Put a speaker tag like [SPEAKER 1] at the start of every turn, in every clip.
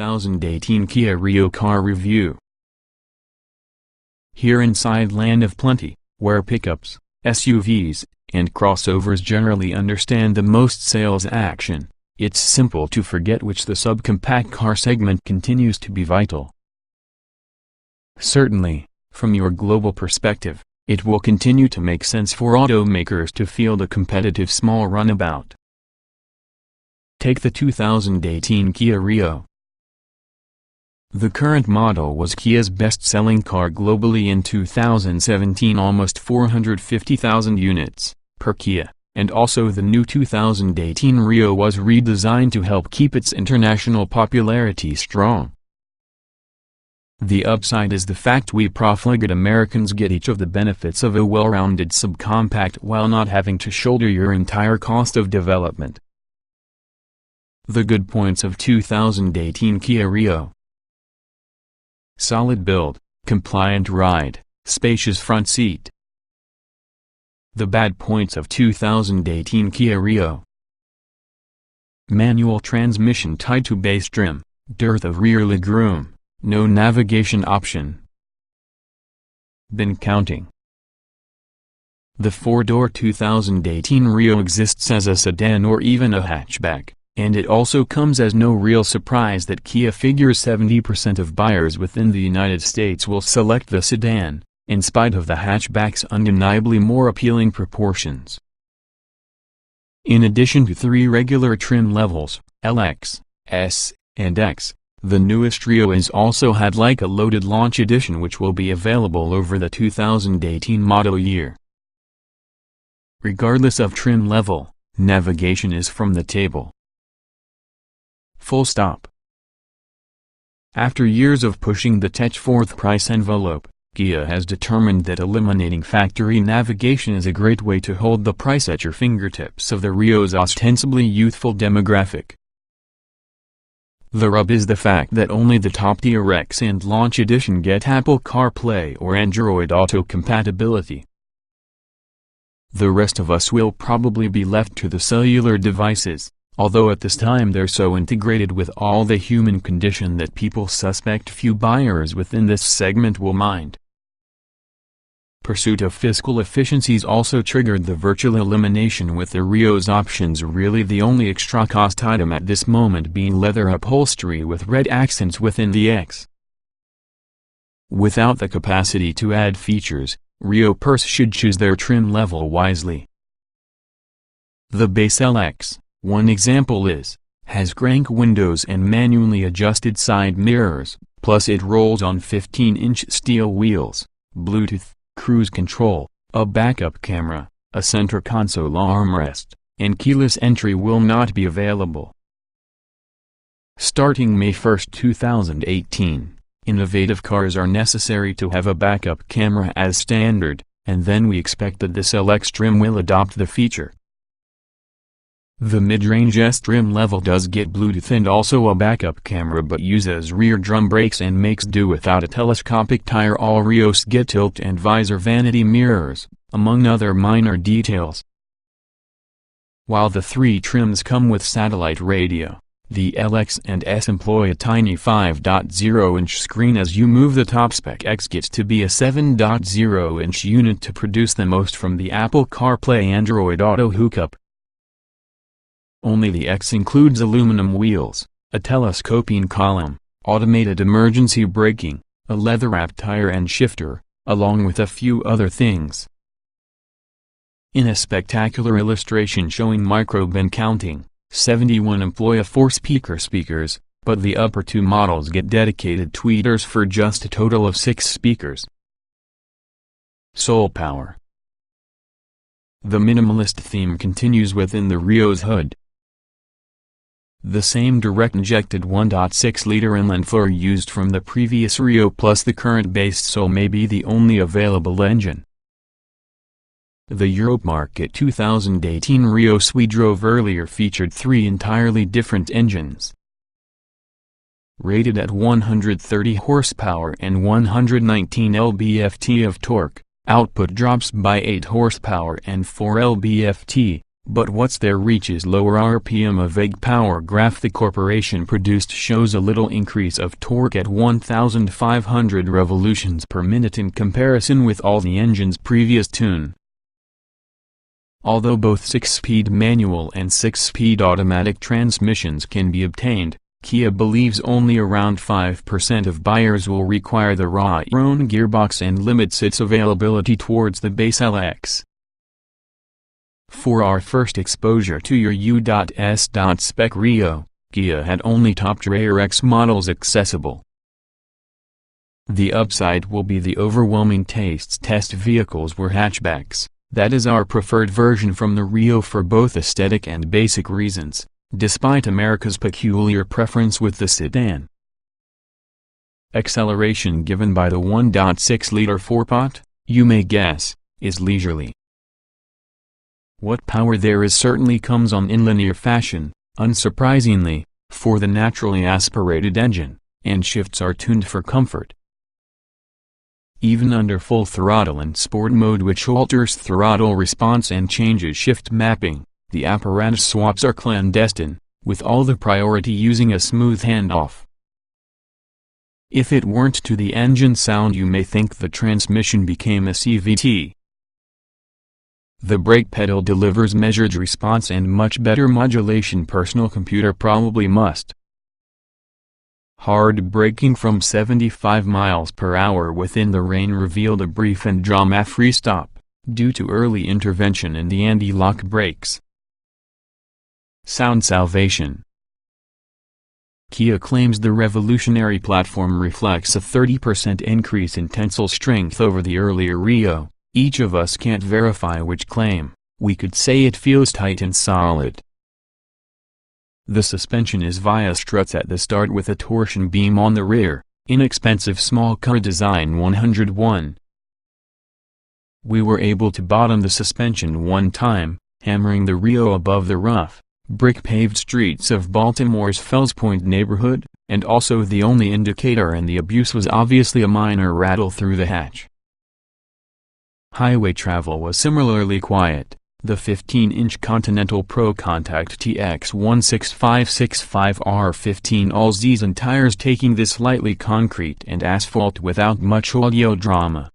[SPEAKER 1] 2018 Kia Rio car review. Here inside Land of Plenty, where pickups, SUVs, and crossovers generally understand the most sales action, it's simple to forget which the subcompact car segment continues to be vital. Certainly, from your global perspective, it will continue to make sense for automakers to field a competitive small runabout. Take the 2018 Kia Rio. The current model was Kia's best-selling car globally in 2017, almost 450,000 units per Kia, and also the new 2018 Rio was redesigned to help keep its international popularity strong. The upside is the fact we profligate Americans get each of the benefits of a well-rounded subcompact while not having to shoulder your entire cost of development. The good points of 2018 Kia Rio: solid build, compliant ride, spacious front seat. The bad points of 2018 Kia Rio: manual transmission tied to base trim, dearth of rear legroom, no navigation option. VIN counting. The four-door 2018 Rio exists as a sedan or even a hatchback, and it also comes as no real surprise that Kia figures 70% of buyers within the United States will select the sedan, in spite of the hatchback's undeniably more appealing proportions. In addition to three regular trim levels, LX, S, and X, the newest Rio is also had like a loaded launch edition which will be available over the 2018 model year. Regardless of trim level, navigation is from the table. Full stop. After years of pushing the touch-forth price envelope, Kia has determined that eliminating factory navigation is a great way to hold the price at your fingertips of the Rio's ostensibly youthful demographic. The rub is the fact that only the top-tier X and Launch Edition get Apple CarPlay or Android Auto compatibility. The rest of us will probably be left to the cellular devices, although at this time they're so integrated with all the human condition that people suspect few buyers within this segment will mind. Pursuit of fiscal efficiencies also triggered the virtual elimination, with the Rio's options really the only extra cost item at this moment being leather upholstery with red accents within the X. Without the capacity to add features, Rio purse should choose their trim level wisely. The base LX, one example is, has crank windows and manually adjusted side mirrors, plus it rolls on 15-inch steel wheels, Bluetooth, cruise control, a backup camera, a center console armrest, and keyless entry will not be available. Starting May 1, 2018, innovative cars are necessary to have a backup camera as standard, and then we expect that this LX trim will adopt the feature. The mid-range S trim level does get Bluetooth and also a backup camera but uses rear drum brakes and makes do without a telescopic tire. All Rios get tilt and visor vanity mirrors, among other minor details. While the three trims come with satellite radio, the LX and S employ a tiny 5.0-inch screen. As you move, the top spec X gets to be a 7.0-inch unit to produce the most from the Apple CarPlay Android Auto hookup. Only the X includes aluminum wheels, a telescoping column, automated emergency braking, a leather-wrapped tire and shifter, along with a few other things. In a spectacular illustration showing micro-VIN counting, 71 employ a 4-speaker speakers, but the upper two models get dedicated tweeters for just a total of 6 speakers. Soul power. The minimalist theme continues within the Rio's hood. The same direct-injected 1.6-liter inline-four used from the previous Rio plus the current base Soul may be the only available engine. The Europe market 2018 Rios we drove earlier featured 3 entirely different engines. Rated at 130 horsepower and 119 lb-ft of torque, output drops by 8 horsepower and 4 lb-ft, but what's there reaches lower RPM. A vague power graph the corporation produced shows a little increase of torque at 1,500 revolutions per minute in comparison with all the engine's previous tune. Although both 6-speed manual and 6-speed automatic transmissions can be obtained, Kia believes only around 5% of buyers will require the raw-own gearbox and limits its availability towards the base LX. For our first exposure to your U.S.spec Rio, Kia had only top-tier X models accessible. The upside will be the overwhelming tastes test vehicles were hatchbacks. That is our preferred version from the Rio for both aesthetic and basic reasons, despite America's peculiar preference with the sedan. Acceleration given by the 1.6-liter 4-pot, you may guess, is leisurely. What power there is certainly comes on in linear fashion, unsurprisingly, for the naturally aspirated engine, and shifts are tuned for comfort. Even under full throttle and sport mode, which alters throttle response and changes shift mapping, the apparatus swaps are clandestine, with all the priority using a smooth handoff. If it weren't to the engine sound, you may think the transmission became a CVT. The brake pedal delivers measured response and much better modulation. Personal computer probably must. Hard braking from 75 miles per hour within the rain revealed a brief and drama-free stop, due to early intervention in the anti-lock brakes. Sound salvation. Kia claims the revolutionary platform reflects a 30% increase in tensile strength over the earlier Rio. Each of us can't verify which claim. We could say it feels tight and solid. The suspension is via struts at the start with a torsion beam on the rear, inexpensive small car design 101. We were able to bottom the suspension one time, hammering the Rio above the rough, brick-paved streets of Baltimore's Fells Point neighborhood, and also the only indicator in the abuse was obviously a minor rattle through the hatch. Highway travel was similarly quiet. The 15-inch Continental Pro Contact TX 16565R15 all-season tires taking this lightly concrete and asphalt without much audio drama.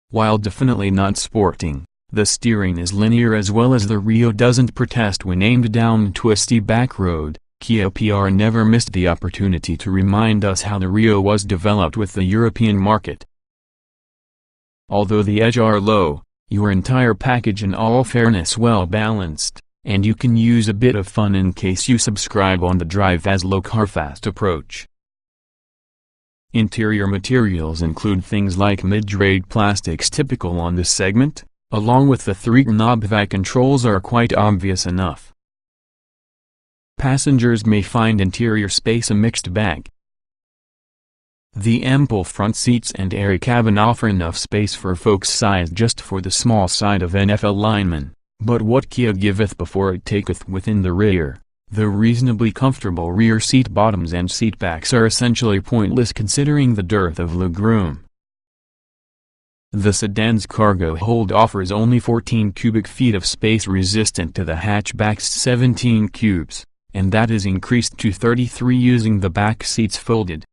[SPEAKER 1] While definitely not sporting, the steering is linear as well as the Rio doesn't protest when aimed down twisty back road. Kia PR never missed the opportunity to remind us how the Rio was developed with the European market. Although the edges are low, your entire package in all fairness well balanced, and you can use a bit of fun in case you subscribe on the Drive as Low Car Fast approach. Interior materials include things like mid-grade plastics typical on this segment, along with the 3-knob VIN controls are quite obvious enough. Passengers may find interior space a mixed bag. The ample front seats and airy cabin offer enough space for folks sized just for the small side of NFL linemen, but what Kia giveth before it taketh within the rear. The reasonably comfortable rear seat bottoms and seat backs are essentially pointless considering the dearth of legroom. The sedan's cargo hold offers only 14 cubic feet of space resistant to the hatchback's 17 cubes, and that is increased to 33 using the back seats folded.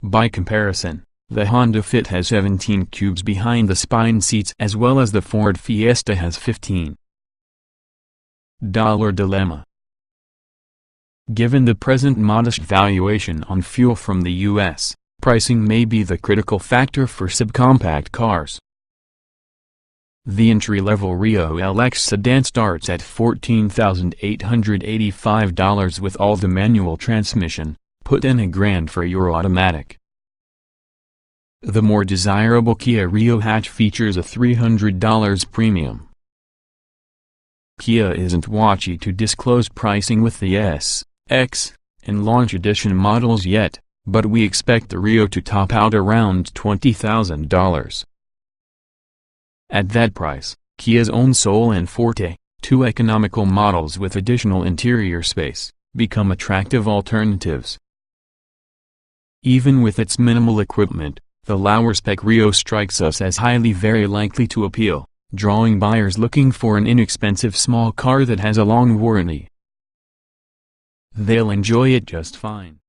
[SPEAKER 1] By comparison, the Honda Fit has 17 cubes behind the spine seats as well as the Ford Fiesta has 15. Dilemma. Given the present modest valuation on fuel from the U.S., pricing may be the critical factor for subcompact cars. The entry-level Rio LX sedan starts at $14,885 with all the manual transmission. Put in $1,000 for your automatic. The more desirable Kia Rio hatch features a $300 premium. Kia isn't watchy to disclose pricing with the S, X, and Launch Edition models yet, but we expect the Rio to top out around $20,000. At that price, Kia's own Soul and Forte, two economical models with additional interior space, become attractive alternatives. Even with its minimal equipment, the lower-spec Rio strikes us as highly very likely to appeal. drawing buyers looking for an inexpensive small car that has a long warranty. They'll enjoy it just fine.